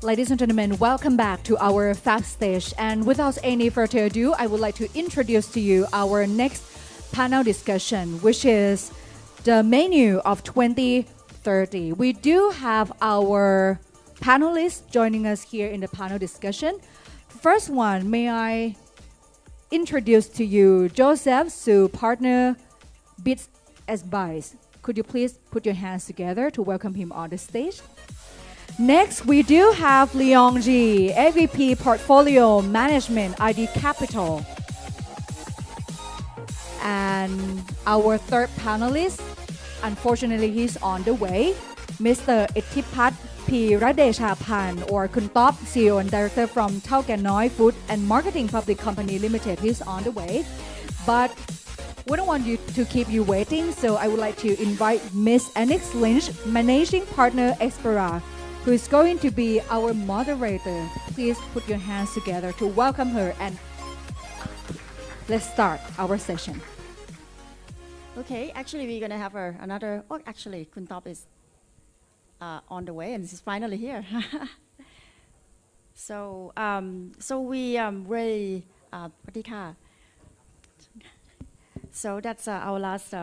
Ladies and gentlemen, welcome back to our Fab Stage. And without any further ado, I would like to introduce to you our next panel discussion, which is the menu of 2030. We do have our panelists joining us here in the panel discussion. First one, may I introduce to you Joseph Su, partner Bits as Buys. Could you please put your hands together to welcome him on the stage? Next, we do have Leong Ji, AVP Portfolio Management, ID Capital. And our third panelist, unfortunately, he's on the way, Mr. Ittipat Piradeshapan, or Kun Top, CEO and Director from Thao Gan Noi Food and Marketing Public Company Limited. He's on the way. But we don't want you to keep you waiting, so I would like to invite Miss Anix Lynch, Managing Partner Expera, who is going to be our moderator. Please put your hands together to welcome her, and let's start our session. Okay, actually we're going to have another, actually Kun Top is on the way and is finally here. So we really, Pratika. So that's our last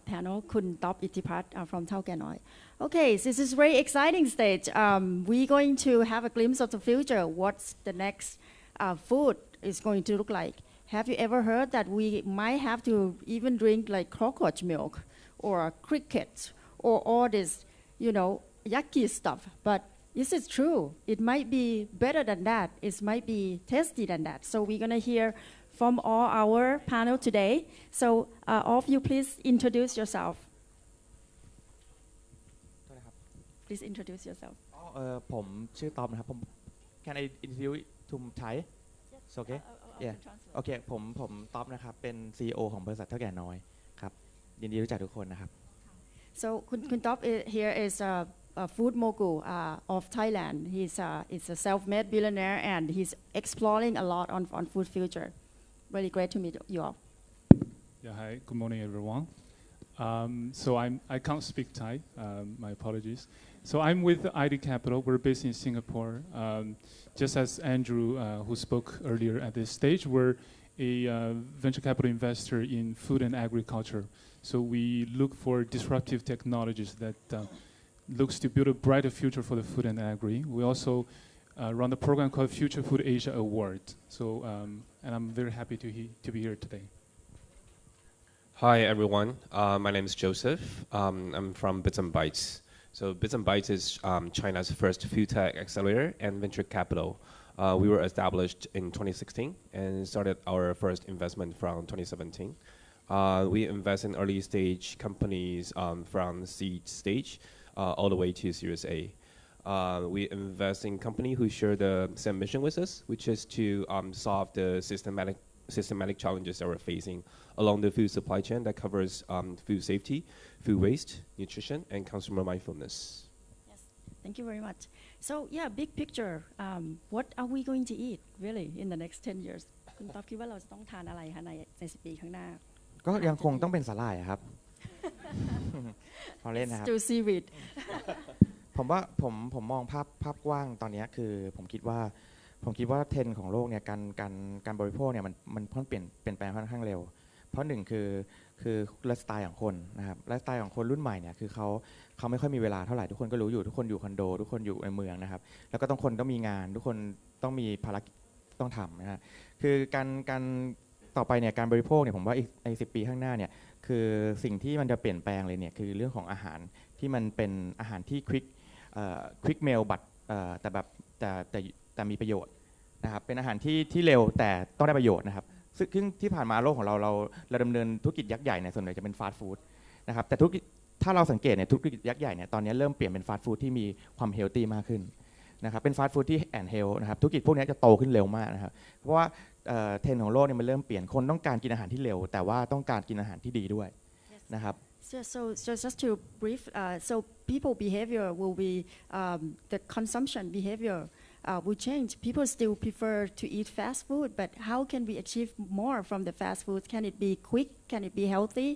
panel, Kun Top Ittipat from Thao Gan Noi. Okay, so this is very exciting stage. We're going to have a glimpse of the future, what's the next food is going to look like. Have you ever heard that we might have to even drink like cockroach milk or cricket or all this, yucky stuff? But is it true? It might be better than that. It might be tasty than that. So we're going to hear from all our panel today. So all of you, please introduce yourself. Please introduce yourself. ผมชื่อตอมนะครับผม Can I introduce to Thai? It's okay? Yeah. Okay. ผมตอมนะครับเป็น CEO ของบริษัทเท่าแก่น้อยครับยินดีรู้จักทุกคนนะครับ So Kun Top here is a food mogul of Thailand. He's a self-made billionaire and he's exploring a lot on food future. Really great to meet you all. Yeah, hi. Good morning, everyone. So I can't speak Thai. My apologies. So I'm with ID Capital. We're based in Singapore. Just as Andrew, who spoke earlier at this stage, we're a venture capital investor in food and agriculture. So we look for disruptive technologies that looks to build a brighter future for the food and agri. We also run a program called Future Food Asia Award. So and I'm very happy to be here today. Hi everyone, my name is Joseph. I'm from Bits and Bytes. So Bits and Bytes is China's first food tech accelerator and venture capital. We were established in 2016 and started our first investment from 2017. We invest in early stage companies from seed stage all the way to Series A. We invest in companies who share the same mission with us, which is to solve the systematic challenges that we're facing along the food supply chain that covers food safety, food waste, nutrition, and consumer mindfulness. Yes, thank you very much. So yeah, big picture. What are we going to eat really in the next 10 years? คุณต๊อบคิดว่าเราจะต้องทานอะไรคะใน10 ปีข้างหน้า ก็ยังคงต้องเป็นสาหร่ายครับ พอเล่นนะครับ Still seaweed. ผมว่าผมมองภาพกว้างตอนนี้คือผมคิดว่าเทรนด์ของโลกเนี่ยการบริโภคเนี่ยมันเปลี่ยนแปลงค่อนข้างเร็วเพราะหนึ่งคือไลฟ์สไตล์ของคนนะครับไลฟ์สไตล์ของคนรุ่นใหม่เนี่ยคือเขาไม่ค่อยมีเวลาเท่าไหร่ทุกคนก็รู้อยู่ทุกคนอยู่คอนโดทุกคนอยู่ในเมืองนะครับแล้วก็คนต้องมีงานทุกคนต้องมีภารกิจต้องทำนะฮะคือการต่อไปเนี่ยการบริโภคเนี่ยผมว่าอีก10 ปีข้างหน้าเนี่ยคือสิ่งที่มันจะเปลี่ยนแปลงเลยเนี่ยคือเรื่องของอาหารที่มันเป็นอาหารที่ควิกเมลบัตแต่มีประโยชน์นะครับเป็นอาหารที่เร็วแต่ต้องได้ประโยชน์นะครับซึ่งที่ผ่านมาโลกของเราดำเนินธุรกิจยักษ์ใหญ่เนี่ยส่วนใหญ่จะเป็นฟาสต์ฟู้ดนะครับแต่ถ้าเราสังเกตเนี่ยธุรกิจยักษ์ใหญ่เนี่ยตอนนี้เริ่มเปลี่ยนเป็นฟาสต์ฟู้ดที่มีความเฮลตี้มากขึ้นนะครับเป็นฟาสต์ฟู้ดที่แอนด์เฮลนะครับธุรกิจพวกนี้จะโตขึ้นเร็วมากนะครับเพราะว่าเทรนด์ของโลกเนี่ยมันเริ่มเปลี่ยนคนต้องการกินอาหารที่เร็วแต่ว่าต้องการกินอาหารที่ดีด้วยนะครับ So just to brief, so people behavior will be the consumption behavior will change. People still prefer to eat fast food, but how can we achieve more from the fast food? Can it be quick? Can it be healthy?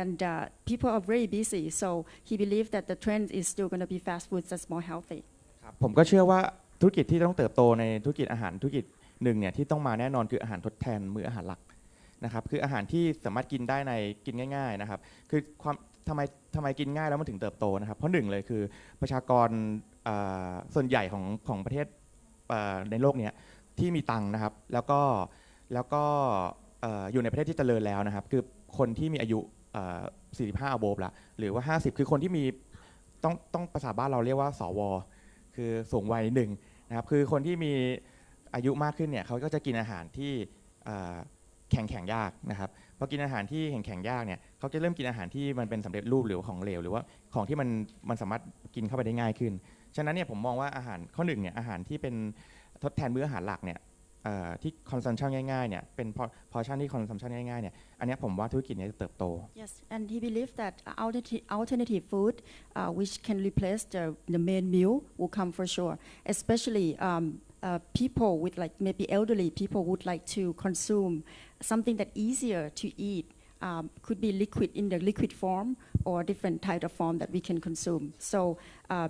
And people are very busy, so he believes that the trend is still going to be fast foods that's more healthy. ครับผมก็เชื่อว่าธุรกิจที่ต้องเติบโตในธุรกิจอาหารธุรกิจหนึ่งเนี่ยที่ต้องมาแน่นอนคืออาหารทดแทนมื้ออาหารหลักนะครับคืออาหารที่สามารถกินได้ในกินง่ายๆนะครับคือความทำไมกินง่ายแล้วมันถึงเติบโตนะครับเพราะหนึ่งเลยคือประชากรส่วนใหญ่ของประเทศในโลกนี้ที่มีตังค์นะครับแล้วก็อยู่ในประเทศที่เจริญแล้วนะครับคือคนที่มีอายุ45 above ละหรือว่า50คือคนที่มีต้องภาษาบ้านเราเรียกว่าสวคือสูงวัยหนึ่งนะครับคือคนที่มีอายุมากขึ้นเนี่ยเขาก็จะกินอาหารที่แข็งยากนะครับพอกินอาหารที่แข็งยากเนี่ยเขาจะเริ่มกินอาหารที่มันเป็นสำเร็จรูปหรือของเหลวหรือว่าของที่มันสามารถกินเข้าไปได้ง่ายขึ้นฉะนั้นเนี่ยผมมองว่าอาหารข้อหนึ่งเนี่ยอาหารที่เป็นทดแทนมื้ออาหารหลักเนี่ยที่ consumption ง่ายๆเนี่ยเป็น portion ที่ consumption ง่ายๆเนี่ยอันนี้ผมว่าธุรกิจนี้จะเติบโต Yes, and he believes that alternative food, which can replace the main meal, will come for sure. Especially people with like maybe elderly people would like to consume something that easier to eat. Could be liquid in the liquid form or different type of form that we can consume. So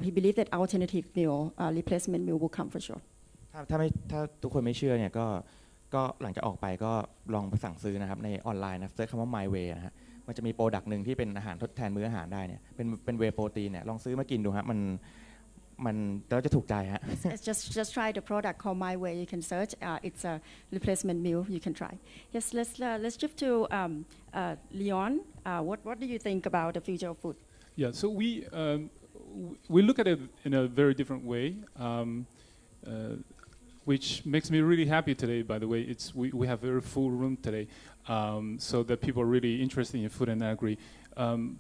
he believes that alternative meal, replacement meal, will come for sure. ถ้าทุกคนไม่เชื่อเนี่ยก็หลังจากออกไปก็ลองไปสั่งซื้อนะครับในออนไลน์นะเซิร์ชคำว่า My Way นะฮะมันจะมีโปรดักต์หนึ่งที่เป็นอาหารทดแทนมื้ออาหารได้เนี่ยเป็นเวย์โปรตีนเนี่ยลองซื้อมากินดูฮะมันแล้วจะถูกใจฮะ just try the product called My Way. You can search. It's a replacement meal. You can try. Yes, let's shift to Leon. What do you think about the future of food? Yeah, so we look at it in a very different way. Which makes me really happy today, by the way. We have a very full room today, so that people are really interested in food and agri.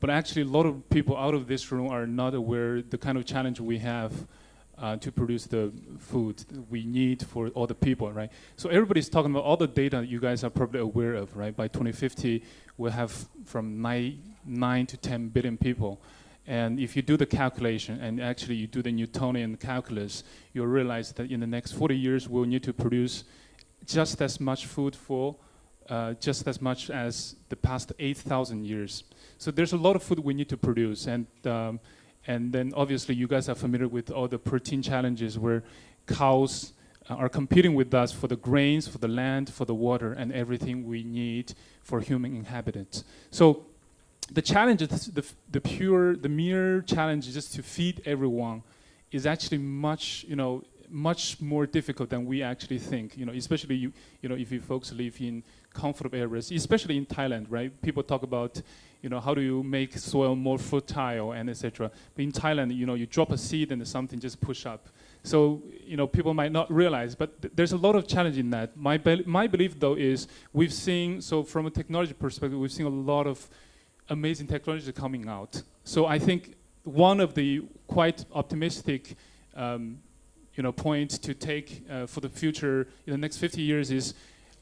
But actually, a lot of people out of this room are not aware the kind of challenge we have to produce the food we need for all the people, right? So everybody's talking about all the data you guys are probably aware of, right? By 2050, we'll have from 9 to 10 billion people. And if you do the calculation, and actually you do the Newtonian calculus, you'll realize that in the next 40 years, we'll need to produce just as much food for just as much as the past 8,000 years. So there's a lot of food we need to produce. And then obviously you guys are familiar with all the protein challenges where cows are competing with us for the grains, for the land, for the water, and everything we need for human inhabitants. So the challenge is the mere challenge just to feed everyone is actually much more difficult than we actually think. Especially if you folks live in comfortable areas, especially in Thailand, right? People talk about how do you make soil more fertile and etc. But in Thailand, you drop a seed and something just push up. So people might not realize, but there's a lot of challenge in that. My belief though is we've seen, so from a technology perspective, we've seen a lot of amazing technology coming out. So I think one of the quite optimistic points to take for the future in the next 50 years is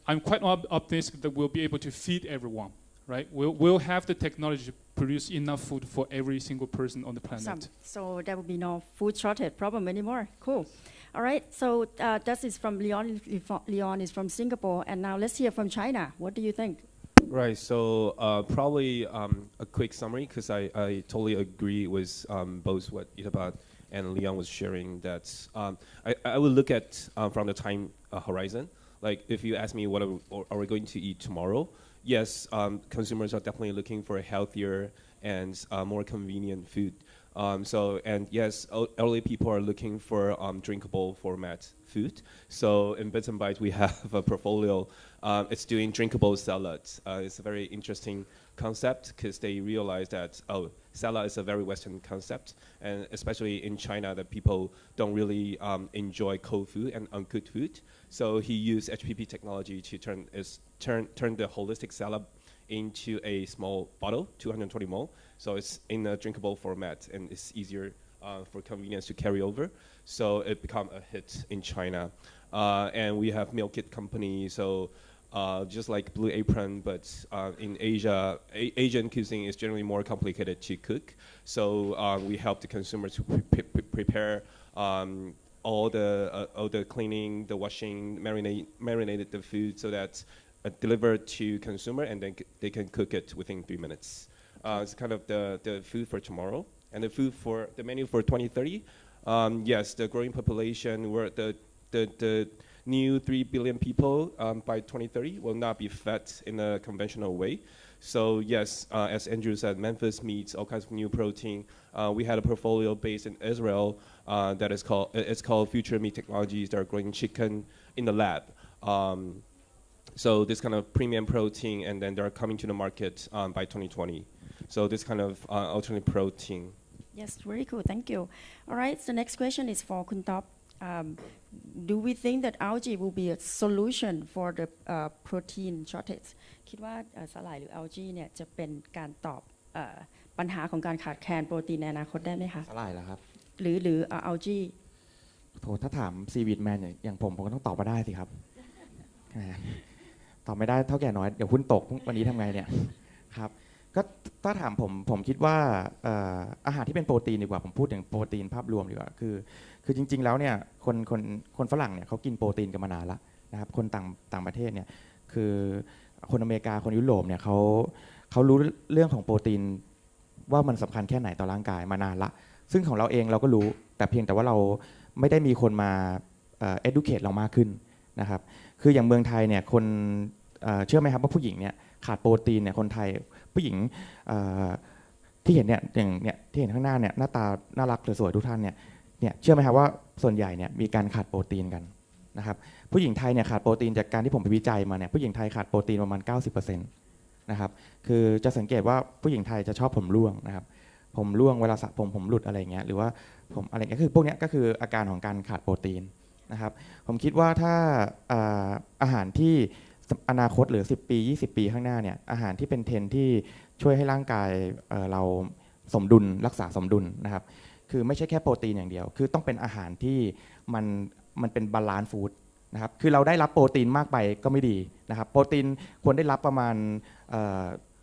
I'm quite optimistic that we'll be able to feed everyone, right? We'll have the technology to produce enough food for every single person on the planet. Awesome. So there will be no food shortage problem anymore. Cool. All right, so that is from Leon. Leon is from Singapore, and now let's hear from China. What do you think? Right, so probably a quick summary, because I totally agree with both what Itapat and Leon was sharing, that I will look at from the time horizon. Like if you ask me what are we going to eat tomorrow, yes, consumers are definitely looking for a healthier and more convenient food. And yes, elderly people are looking for drinkable format food. So in Bits and Bytes, we have a portfolio. It's doing drinkable salads. It's a very interesting concept because they realize that, salad is a very Western concept. And especially in China, that people don't really enjoy cold food and uncooked food. So he used HPP technology to turn the holistic salad into a small bottle, 220 ml. So it's in a drinkable format, and it's easier for convenience to carry over. So it became a hit in China. And we have meal kit company, so just like Blue Apron, but in Asia, Asian cuisine is generally more complicated to cook. So we help the consumers to prepare all the cleaning, the washing, marinated the food so that delivered to consumer, and then they can cook it within 3 minutes. It's kind of the food for tomorrow. And the menu for 2030, Yes, the growing population, where the new 3 billion people by 2030 will not be fed in a conventional way. So yes, as Andrew said, Memphis meats, all kinds of new protein. We had a portfolio based in Israel that is called Future Meat Technologies. They're growing chicken in the lab. So this kind of premium protein, and then they're coming to the market by 2020. So this kind of alternate protein. Yes, very cool. Thank you. All right. The next question is for Kun Top. Do we think that algae will be a solution for the protein shortage? คิดว่าสาหร่ายหรือ algae เนี่ยจะเป็นการตอบปัญหาของการขาดแคลนโปรตีนในอนาคตได้ไหมคะ สลายแล้วครับ หรือ algae โถถ้าถามซีวิตแมนอย่างผมก็ต้องตอบมาได้สิครับ ตอบไม่ได้เท่าแก่น้อยเดี๋ยวหุ้นตกวันนี้ทำไงเนี่ยครับก็ถ้าถามผมคิดว่าอาหารที่เป็นโปรตีนดีกว่าผมพูดถึงโปรตีนภาพรวมดีกว่าคือจริงๆแล้วเนี่ยคนฝรั่งเนี่ยเขากินโปรตีนกันมานานแล้วนะครับคนต่างประเทศเนี่ยคือคนอเมริกาคนยุโรปเนี่ยเขารู้เรื่องของโปรตีนว่ามันสำคัญแค่ไหนต่อร่างกายมานานละซึ่งของเราเองเราก็รู้แต่เพียงแต่ว่าเราไม่ได้มีคนมาeducate เรามากขึ้นนะครับคืออย่างเมืองไทยเนี่ยคนเชื่อไหมครับว่าผู้หญิงเนี่ยขาดโปรตีนเนี่ยคนไทยผู้หญิงที่เห็นเนี่ยอย่างเนี่ยที่เห็นข้างหน้าเนี่ยหน้าตาน่ารักสวยๆทุกท่านเนี่ยเชื่อไหมครับว่าส่วนใหญ่เนี่ยมีการขาดโปรตีนกันนะครับผู้หญิงไทยเนี่ยขาดโปรตีนจากการที่ผมไปวิจัยมาเนี่ยผู้หญิงไทยขาดโปรตีนประมาณ 90% นะครับคือจะสังเกตว่าผู้หญิงไทยจะชอบผมร่วงนะครับผมร่วงเวลาสระผมหลุดอะไรเงี้ยหรือว่าผมอะไรเงี้ยคือพวกนี้ก็คืออาการของการขาดโปรตีนนะครับผมคิดว่าถ้าอาหารที่อนาคตหรือ10 ปี20 ปีข้างหน้าเนี่ยอาหารที่เป็นเทรนที่ช่วยให้ร่างกายเราสมดุลรักษาสมดุลนะครับคือไม่ใช่แค่โปรตีนอย่างเดียวคือต้องเป็นอาหารที่มันเป็นบาลานซ์ฟู้ดนะครับคือเราได้รับโปรตีนมากไปก็ไม่ดีนะครับโปรตีนควรได้รับประมาณ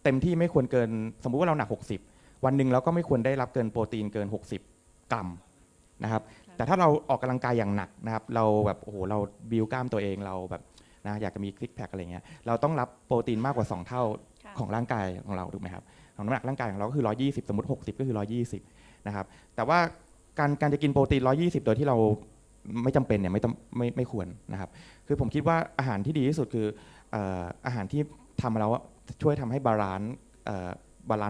เต็มที่ไม่ควรเกินสมมุติว่าเราหนัก60วันหนึ่งเราก็ไม่ควรได้รับเกินโปรตีนเกิน60 กรัมนะครับแต่ถ้าเราออกกำลังกายอย่างหนักนะครับเราแบบโอ้โหเราบิวกล้ามตัวเองเราแบบนะอยากจะมีซิกแพคอะไรเงี้ยเราต้องรับโปรตีนมากกว่า2 เท่าของร่างกายของเราถูกไหมครับของน้ำหนักร่างกายของเราก็คือ120สมมติ60ก็คือ120นะครับแต่ว่าการจะกินโปรตีน120โดยที่เราไม่จำเป็นเนี่ยไม่ควรนะครับคือผมคิดว่าอาหารที่ดีที่สุดคืออาหารที่ทำแล้วช่วยทำให้บาลานซ์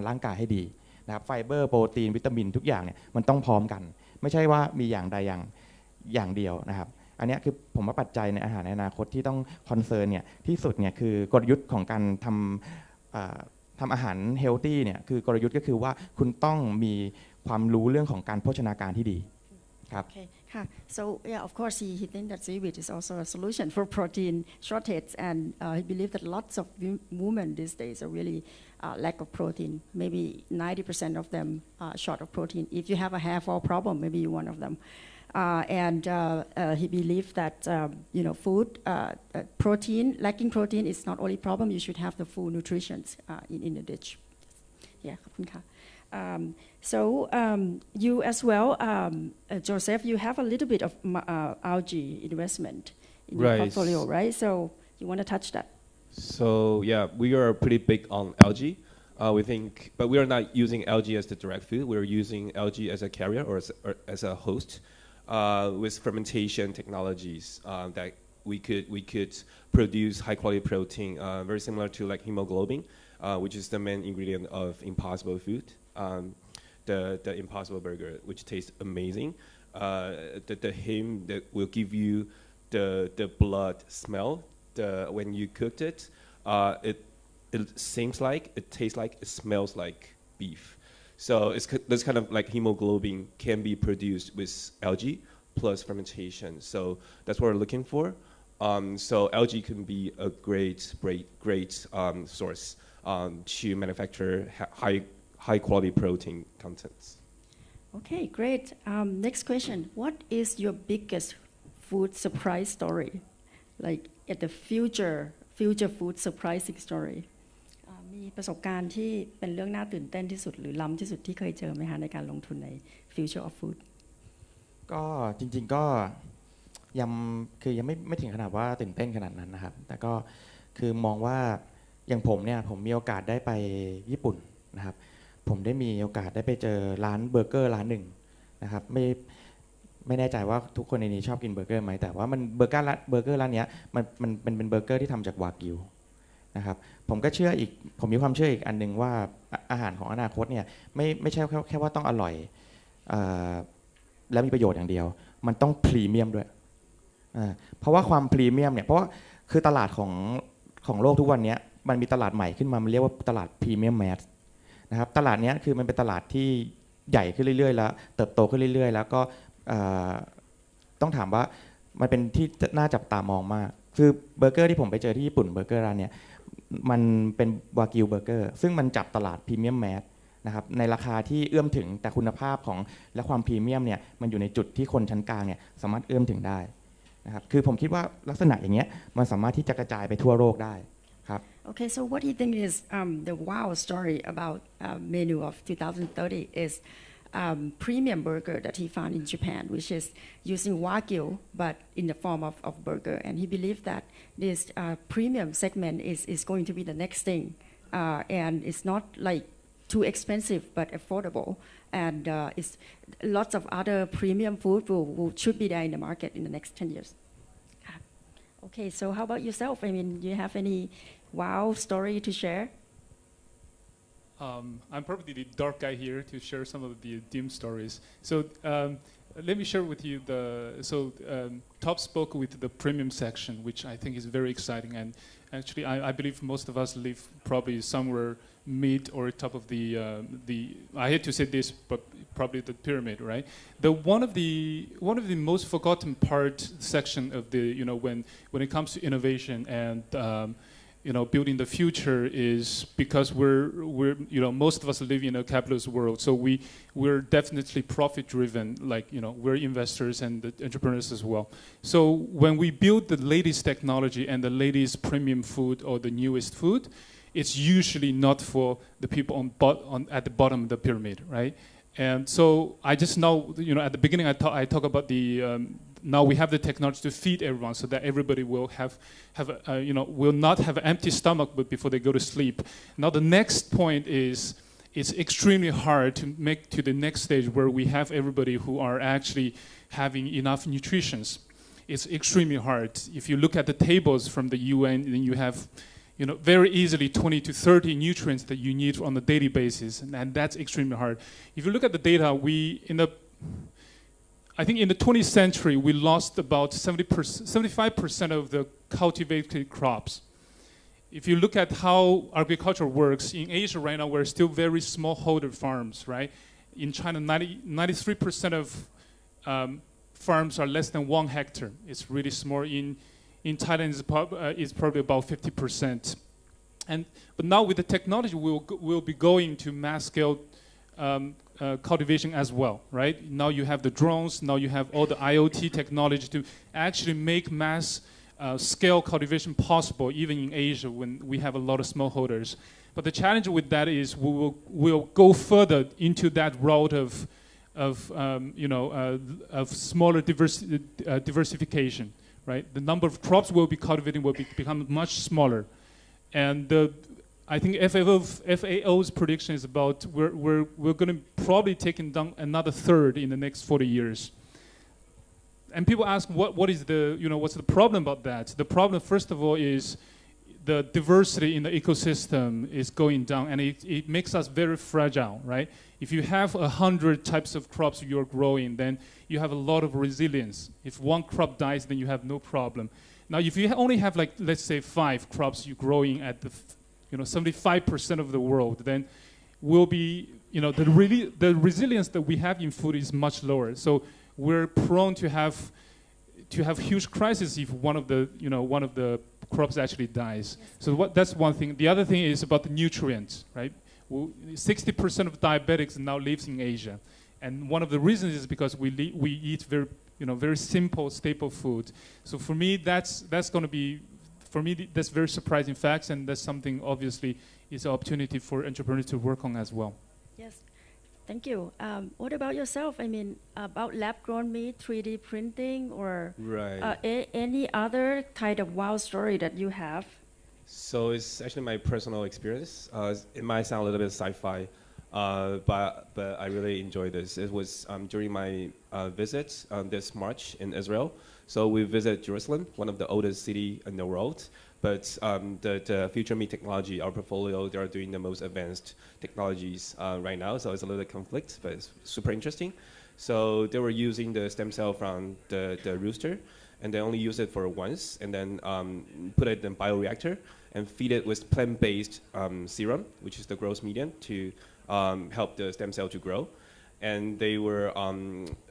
ร่างกายให้ดีนะครับไฟเบอร์โปรตีนวิตามินทุกอย่างเนี่ยมันต้องพร้อมกันไม่ใช่ว่ามีอย่างใดอย่างเดียวนะครับอันนี้คือผมว่าปัจจัยในอาหารในอนาคตที่ต้องคอนเซิร์นเนี่ยที่สุดเนี่ยคือกลยุทธ์ของการทำอาหารเฮลตี้เนี่ยคือกลยุทธ์ก็คือว่าคุณต้องมีความรู้เรื่องของการโภชนาการที่ดีครับ Okay. So yeah, of course, he thinks that seaweed is also a solution for protein shortage, and he believes that lots of women these days are really lack of protein. Maybe 90% of them are short of protein. If you have a hair fall problem, maybe you're one of them. And he believes that food protein lacking protein is not only problem. You should have the full nutrition in the dish. Yeah, ขอบคุณค่ะ. So you as well, Joseph, you have a little bit of algae investment in your portfolio, right? So you want to touch that? So yeah, we are pretty big on algae. We think, but we are not using algae as the direct food. We're using algae as a carrier or as a host with fermentation technologies that we could produce high quality protein, very similar to like hemoglobin, which is the main ingredient of Impossible food. The Impossible Burger, which tastes amazing. The him that will give you the blood smell. When you cooked it, it seems like, it tastes like, it smells like beef. So this kind of like hemoglobin can be produced with algae plus fermentation. So that's what we're looking for. So algae can be a great source to manufacture high quality protein contents. Okay, great. Next question. What is your biggest food surprise story? Like at the future food surprising story. มีประสบการณ์ที่เป็นเรื่องน่าตื่นเต้นที่สุดหรือล้ำที่สุดที่เคยเจอไหมคะในการลงทุนใน future of food? ก็จริงๆก็ยังไม่ถึงขนาดว่าตื่นเต้นขนาดนั้นนะครับแต่ก็คือมองว่าอย่างผมเนี่ยผมมีโอกาสได้ไปญี่ปุ่นนะครับผมได้มีโอกาสได้ไปเจอร้านเบอร์เกอร์ร้านหนึ่งนะครับไม่ ไม่แน่ใจว่าทุกคนในนี้ชอบกินเบอร์เกอร์ไหมแต่ว่ามันเบอร์เกอร์ร้านนี้มันเป็นเบอร์เกอร์ที่ทำจากวากิวนะครับผมมีความเชื่ออีกอันนึงว่าอาหารของอนาคตเนี่ยไม่ใช่แค่ว่าต้องอร่อยและมีประโยชน์อย่างเดียวมันต้องพรีเมียมด้วยเพราะว่าความพรีเมียมเนี่ยเพราะว่าคือตลาดของโลกทุกวันนี้มันมีตลาดใหม่ขึ้นมามันเรียกว่าตลาดพรีเมียมแมสนะครับตลาดนี้คือมันเป็นตลาดที่ใหญ่ขึ้นเรื่อยๆแล้วเติบโตขึ้นเรื่อยๆแล้วก็ต้องถามว่ามันเป็นที่น่าจับตามองมากคือเบอร์เกอร์ที่ผมไปเจอที่ญี่ปุ่นเบอร์เกอร์ร้านเนี้ยมันเป็นวากิวเบอร์เกอร์ซึ่งมันจับตลาดพรีเมียมแมสนะครับในราคาที่เอื้อมถึงแต่คุณภาพของและความพรีเมียมเนี่ยมันอยู่ในจุดที่คนชั้นกลางเนี่ยสามารถเอื้อมถึงได้นะครับคือผมคิดว่าลักษณะอย่างเงี้ยมันสามารถที่จะกระจายไปทั่วโลกได้ครับ Okay, so what do you think is the wow story about menu of 2030 is premium burger that he found in Japan, which is using wagyu but in the form of burger, and he believed that this premium segment is going to be the next thing, and it's not like too expensive but affordable, and it's lots of other premium food should be there in the market in the next 10 years. Okay, so how about yourself? I mean, do you have any wow story to share? I'm probably the dark guy here to share some of the dim stories. So let me share with you Top spoke with the premium section, which I think is very exciting. And actually, I believe most of us live probably somewhere mid or top of the I hate to say this, but probably the pyramid, right? One of the most forgotten section of the when it comes to innovation and building the future is because we're most of us live in a capitalist world, so we're definitely profit driven, like we're investors and the entrepreneurs as well. So when we build the latest technology and the latest premium food or the newest food, it's usually not for the people at the bottom of the pyramid, right? And so I just know, at the beginning I talk about now we have the technology to feed everyone so that everybody will will not have an empty stomach but before they go to sleep. Now the next point is it's extremely hard to make to the next stage where we have everybody who are actually having enough nutrition. It's extremely hard. If you look at the tables from the UN, then you have very easily 20 to 30 nutrients that you need on a daily basis, and that's extremely hard. If you look at the data, I think in the 20th century, we lost about 75% of the cultivated crops. If you look at how agriculture works, in Asia right now, we're still very smallholder farms, right? In China, 93% of farms are less than 1 hectare. It's really small. In Thailand, it's probably about 50%. But now with the technology, we'll be going to mass-scale cultivation as well, right? Now you have the drones, now you have all the IoT technology to actually make mass scale cultivation possible, even in Asia when we have a lot of smallholders. But the challenge with that is we'll go further into that route of smaller diversification, right? The number of crops we'll be cultivating will become much smaller, and I think FAO's prediction is about we're going to probably take down another third in the next 40 years. And people ask what is what's the problem about that? The problem, first of all, is the diversity in the ecosystem is going down, and it makes us very fragile, right? If you have 100 types of crops you're growing, then you have a lot of resilience. If one crop dies, then you have no problem. Now, if you only have, like, let's say 5 crops you're growing at the 75% of the world, then will be, the resilience that we have in food is much lower. So we're prone to have huge crises if one of the crops actually dies. So that's one thing. The other thing is about the nutrients, right? 60% of diabetics now lives in Asia, and one of the reasons is because we eat very simple staple food. So for me, that's going to be. For me, that's very surprising facts, and that's something obviously is an opportunity for entrepreneurs to work on as well. Yes, thank you. What about yourself? I mean, about lab-grown meat, 3D printing, or any other kind of wow story that you have? So it's actually my personal experience. It might sound a little bit sci-fi, but I really enjoy this. It was during my visit this March in Israel. So we visit Jerusalem, one of the oldest city in the world. But the Future Meat Technology, our portfolio, they are doing the most advanced technologies right now. So it's a little conflict, but it's super interesting. So they were using the stem cell from the rooster, and they only use it for once, and then put it in a bioreactor and feed it with plant-based serum, which is the growth medium, to help the stem cell to grow. And they were,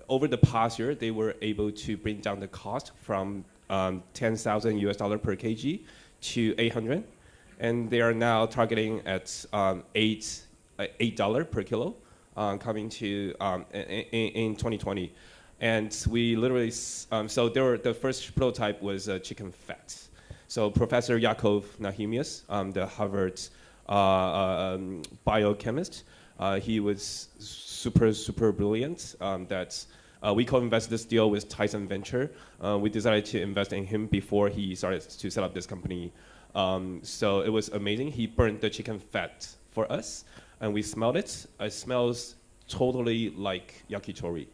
over the past year, they were able to bring down the cost from $10,000 US per kg to 800, and they are now targeting at $8 per kilo, coming to in 2020. And we literally, so the first prototype was chicken fat. So Professor Yaakov Nahimius, the Harvard biochemist, he was super brilliant. We co-invested this deal with Tyson Venture. We decided to invest in him before he started to set up this company. So it was amazing. He burned the chicken fat for us, and we smelled it. It smells totally like yakitori.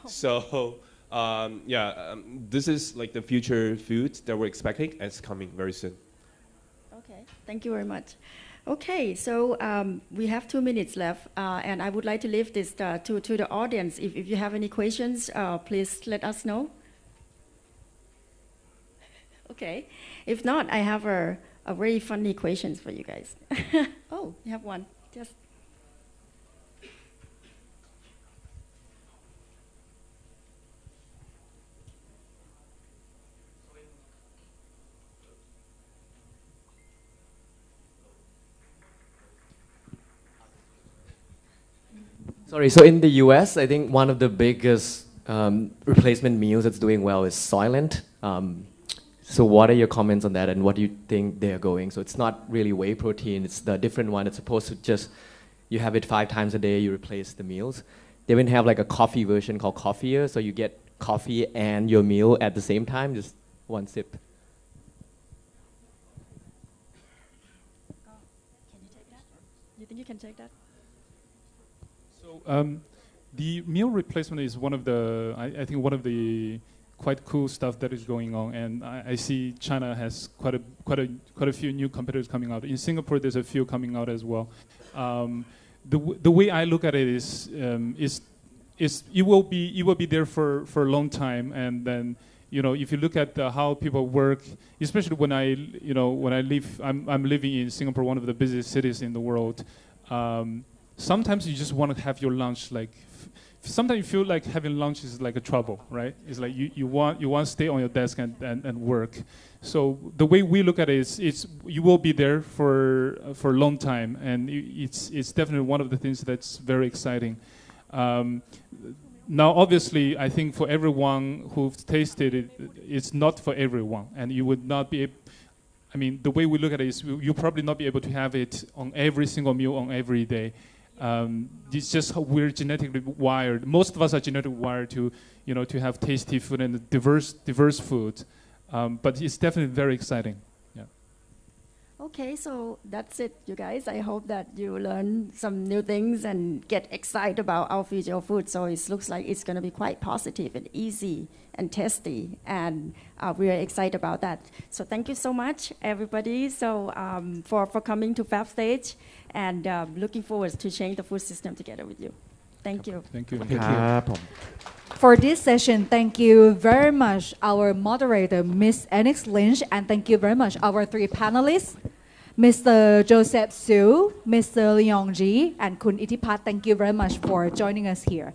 Oh. So this is like the future food that we're expecting, and it's coming very soon. Okay, thank you very much. Okay, so we have 2 minutes left, and I would like to leave this to the audience. If you have any questions, please let us know. Okay, if not, I have a very funny questions for you guys. Oh, you have one. Just. Sorry, so in the US, I think one of the biggest replacement meals that's doing well is Soylent. So what are your comments on that, and what do you think they're going? So it's not really whey protein, it's the different one. It's supposed to just, you have it 5 times a day, you replace the meals. They even have like a coffee version called Coffeeer, so you get coffee and your meal at the same time, just one sip. Can you take that? You think you can take that? So the meal replacement is one of the, I think one of the quite cool stuff that is going on, and I see China has quite a few new competitors coming out. In Singapore, there's a few coming out as well. The way I look at it is it will be there for a long time, and then if you look at how people work, especially when I live, I'm living in Singapore, one of the busiest cities in the world. Sometimes you just want to have your lunch sometimes you feel like having lunch is like a trouble, right? It's like you want to stay on your desk and work. So the way we look at it is you will be there for a long time, and it's definitely one of the things that's very exciting. Now, obviously, I think for everyone who's tasted it, it's not for everyone, and you would not be. I mean, the way we look at it is you'll probably not be able to have it on every single meal on every day. It's just how we're genetically wired. Most of us are genetically wired to have tasty food and diverse food. But it's definitely very exciting. Yeah. Okay, so that's it, you guys. I hope that you learn some new things and get excited about our future of food. So it looks like it's going to be quite positive and easy and tasty, and we are excited about that. So thank you so much, everybody. So for coming to Fab Stage, and looking forward to change the food system together with you. Thank you. Thank you. For this session, thank you very much, our moderator, Ms. Anix Lynch, and thank you very much, our 3 panelists, Mr. Joseph Su, Mr. Leong Ji, and Kun Itipat. Thank you very much for joining us here.